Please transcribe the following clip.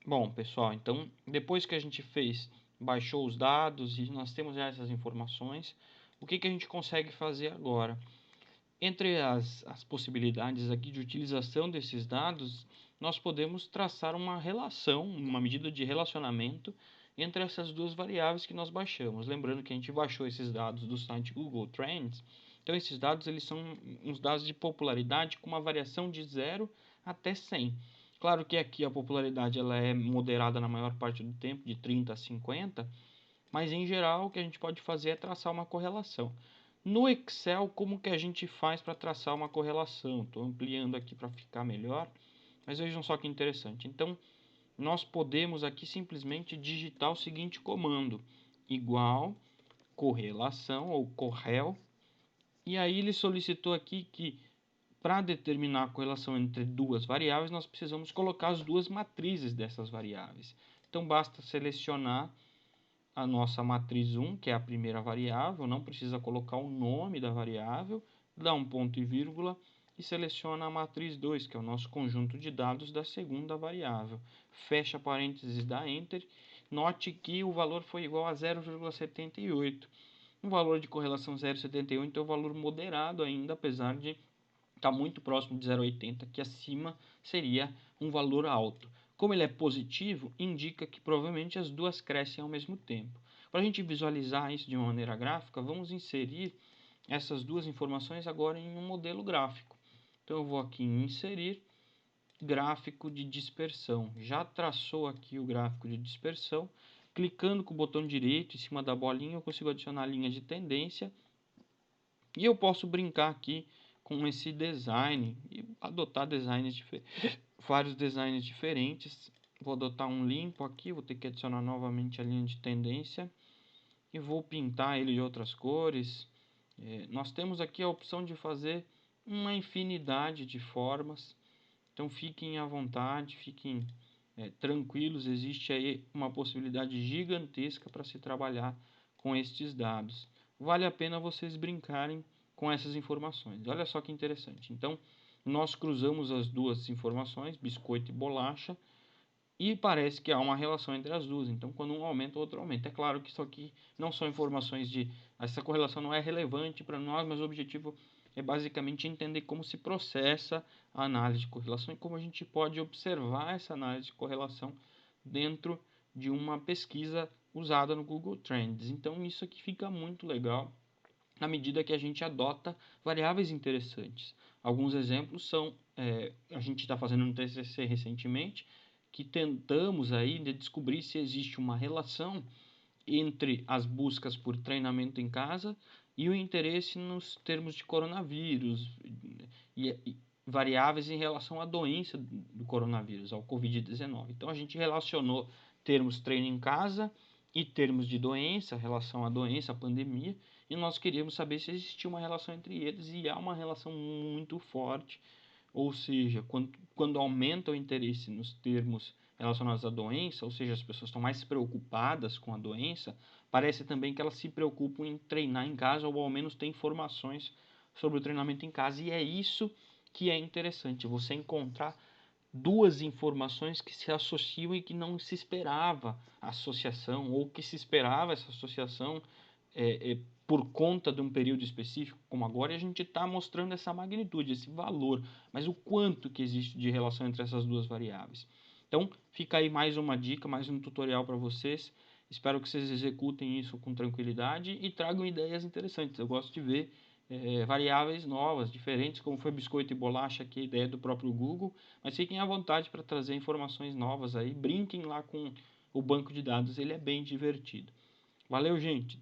Bom, pessoal, então depois que a gente baixou os dados e nós temos já essas informações, o que a gente consegue fazer agora? Entre as possibilidades aqui de utilização desses dados, nós podemos traçar uma relação, uma medida de relacionamento entre essas duas variáveis que nós baixamos. Lembrando que a gente baixou esses dados do site Google Trends, então esses dados eles são uns dados de popularidade com uma variação de 0 até 100. Claro que aqui a popularidade ela é moderada na maior parte do tempo, de 30 a 50, mas em geral o que a gente pode fazer é traçar uma correlação. No Excel, como que a gente faz para traçar uma correlação? Estou ampliando aqui para ficar melhor, mas vejam só que interessante. Então, nós podemos aqui simplesmente digitar o seguinte comando, igual correlação ou correl, e aí ele solicitou aqui que para determinar a correlação entre duas variáveis, nós precisamos colocar as duas matrizes dessas variáveis. Então, basta selecionar a nossa matriz 1, que é a primeira variável, não precisa colocar o nome da variável, dá um ponto e vírgula e seleciona a matriz 2, que é o nosso conjunto de dados da segunda variável. Fecha parênteses, dá Enter. Note que o valor foi igual a 0,78. Um valor de correlação 0,78 é um valor moderado ainda, apesar de estar muito próximo de 0,80, que acima seria um valor alto. Como ele é positivo, indica que provavelmente as duas crescem ao mesmo tempo. Para a gente visualizar isso de uma maneira gráfica, vamos inserir essas duas informações agora em um modelo gráfico. Então eu vou aqui em inserir, gráfico de dispersão. Já traçou aqui o gráfico de dispersão. Clicando com o botão direito em cima da bolinha, eu consigo adicionar a linha de tendência. E eu posso brincar aqui com esse design e adotar vários designs diferentes. Vou adotar um limpo aqui, vou ter que adicionar novamente a linha de tendência e vou pintar ele de outras cores. Nós temos aqui a opção de fazer uma infinidade de formas, então fiquem à vontade, fiquem tranquilos, existe aí uma possibilidade gigantesca para se trabalhar com estes dados. Vale a pena vocês brincarem com essas informações. Olha só que interessante. Então, nós cruzamos as duas informações, biscoito e bolacha, e parece que há uma relação entre as duas. Então, quando um aumenta, o outro aumenta. É claro que isso aqui não são informações de... Essa correlação não é relevante para nós, mas o objetivo é basicamente entender como se processa a análise de correlação e como a gente pode observar essa análise de correlação dentro de uma pesquisa usada no Google Trends. Então, isso aqui fica muito legal na medida que a gente adota variáveis interessantes. Alguns exemplos são, a gente está fazendo um TCC recentemente, que tentamos aí descobrir se existe uma relação entre as buscas por treinamento em casa e o interesse nos termos de coronavírus e variáveis em relação à doença do coronavírus, ao Covid-19. Então a gente relacionou termos treino em casa e termos de doença, relação à doença, à pandemia, e nós queríamos saber se existia uma relação entre eles, e há uma relação muito forte, ou seja, quando aumenta o interesse nos termos relacionados à doença, ou seja, as pessoas estão mais preocupadas com a doença, parece também que elas se preocupam em treinar em casa, ou ao menos ter informações sobre o treinamento em casa, e é isso que é interessante, você encontrar duas informações que se associam e que não se esperava associação, ou que se esperava essa associação por conta de um período específico, como agora, e a gente está mostrando essa magnitude, esse valor, mas o quanto que existe de relação entre essas duas variáveis. Então, fica aí mais uma dica, mais um tutorial para vocês. Espero que vocês executem isso com tranquilidade e tragam ideias interessantes. Eu gosto de ver variáveis novas, diferentes, como foi biscoito e bolacha, que é a ideia do próprio Google, mas fiquem à vontade para trazer informações novas aí, brinquem lá com o banco de dados, ele é bem divertido. Valeu, gente!